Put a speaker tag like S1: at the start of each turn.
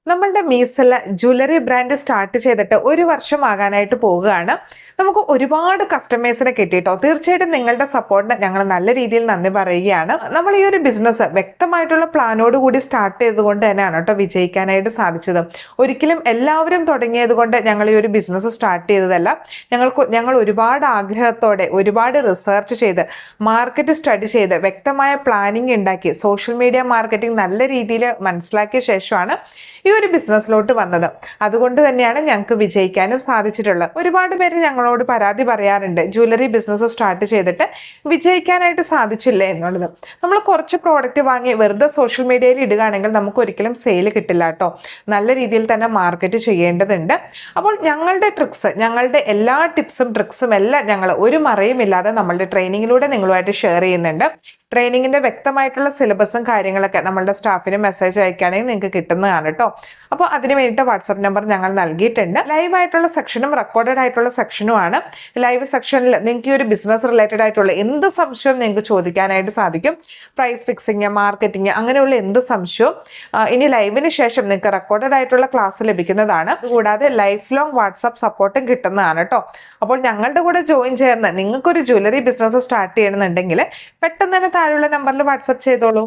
S1: നമ്മളുടെ മീസല്ല jewellery brand start ചെയ്തിട്ട് ഒരു വർഷമാകാനായിട്ട് പോവുകയാണ്. നമുക്ക് ഒരുപാട് കസ്റ്റമേഴ്സിനെ കിട്ടിയിട്ടോ. തീർച്ചയായിട്ടും നിങ്ങളുടെ സപ്പോർട്ടിന് ഞങ്ങൾ നല്ല രീതിയിൽ നന്ദി പറയുകയാണ്. നമ്മൾ ഈ ഒരു ബിസിനസ് വ്യക്തമായിട്ടുള്ള പ്ലാനോട് കൂടി സ്റ്റാർട്ട് ചെയ്തുകൊണ്ട് തന്നെയാണ് കേട്ടോ വിജയിക്കാനായിട്ട് സാധിച്ചത്. ഒരിക്കലും എല്ലാവരും തുടങ്ങിയത് കൊണ്ട് ഞങ്ങൾ ഈ ഒരു ബിസിനസ് സ്റ്റാർട്ട് ചെയ്തതല്ല. ഞങ്ങൾ ഒരുപാട് ആഗ്രഹത്തോടെ ഒരുപാട് റിസർച്ച് ചെയ്ത് മാർക്കറ്റ് സ്റ്റഡി ചെയ്ത് വ്യക്തമായ പ്ലാനിങ് ഉണ്ടാക്കി സോഷ്യൽ മീഡിയ മാർക്കറ്റിംഗ് നല്ല രീതിയിൽ മനസ്സിലാക്കിയ ശേഷമാണ് ഈ ഒരു ബിസിനസ്സിലോട്ട് വന്നത്. അതുകൊണ്ട് തന്നെയാണ് ഞങ്ങൾക്ക് വിജയിക്കാനും സാധിച്ചിട്ടുള്ളത്. ഒരുപാട് പേര് ഞങ്ങളോട് പരാതി പറയാറുണ്ട്, ജ്വല്ലറി ബിസിനസ് സ്റ്റാർട്ട് ചെയ്തിട്ട് വിജയിക്കാനായിട്ട് സാധിച്ചില്ലേ എന്നുള്ളത്. നമ്മൾ കുറച്ച് പ്രോഡക്റ്റ് വാങ്ങി വെറുതെ സോഷ്യൽ മീഡിയയിൽ ഇടുകയാണെങ്കിൽ നമുക്ക് ഒരിക്കലും സെയിൽ കിട്ടില്ല കേട്ടോ. നല്ല രീതിയിൽ തന്നെ മാർക്കറ്റ് ചെയ്യേണ്ടതുണ്ട്. അപ്പോൾ ഞങ്ങളുടെ ട്രിക്സ്, ഞങ്ങളുടെ എല്ലാ ടിപ്സും ട്രിക്സും എല്ലാം ഞങ്ങൾ ഒരു മറയും ഇല്ലാതെ നമ്മളുടെ ട്രെയിനിങ്ങിലൂടെ നിങ്ങളുമായിട്ട് ഷെയർ ചെയ്യുന്നുണ്ട്. ട്രെയിനിങ്ങിന്റെ വ്യക്തമായിട്ടുള്ള സിലബസും കാര്യങ്ങളൊക്കെ നമ്മളുടെ സ്റ്റാഫിന് മെസ്സേജ് അയക്കുകയാണെങ്കിൽ നിങ്ങൾക്ക് കിട്ടുന്നതാണ് കേട്ടോ. അപ്പോൾ അതിന് വേണ്ടിയിട്ട് വാട്സപ്പ് നമ്പർ ഞങ്ങൾ നൽകിയിട്ടുണ്ട്. ലൈവ് ആയിട്ടുള്ള സെക്ഷനും റെക്കോർഡഡ് ആയിട്ടുള്ള സെക്ഷനുമാണ്. ലൈവ് സെക്ഷനിൽ നിങ്ങൾക്ക് ഈ ഒരു ബിസിനസ് റിലേറ്റഡ് ആയിട്ടുള്ള എന്ത് സംശയവും നിങ്ങൾക്ക് ചോദിക്കാനായിട്ട് സാധിക്കും. പ്രൈസ് ഫിക്സിങ്, മാർക്കറ്റിംഗ്, അങ്ങനെയുള്ള എന്ത് സംശയവും ഇനി ലൈവിന് ശേഷം നിങ്ങൾക്ക് റെക്കോർഡഡ് ആയിട്ടുള്ള ക്ലാസ് ലഭിക്കുന്നതാണ്. കൂടാതെ ലൈഫ് ലോങ് വാട്സാപ്പ് സപ്പോർട്ടും കിട്ടുന്നതാണ് കേട്ടോ. അപ്പോൾ ഞങ്ങളുടെ കൂടെ ജോയിൻ ചേർന്ന് നിങ്ങൾക്കൊരു ജ്വല്ലറി ബിസിനസ് സ്റ്റാർട്ട് ചെയ്യണമെന്നുണ്ടെങ്കിൽ പെട്ടെന്ന് തന്നെ താഴെയുള്ള നമ്പറിൽ വാട്സപ്പ് ചെയ്തോളൂ.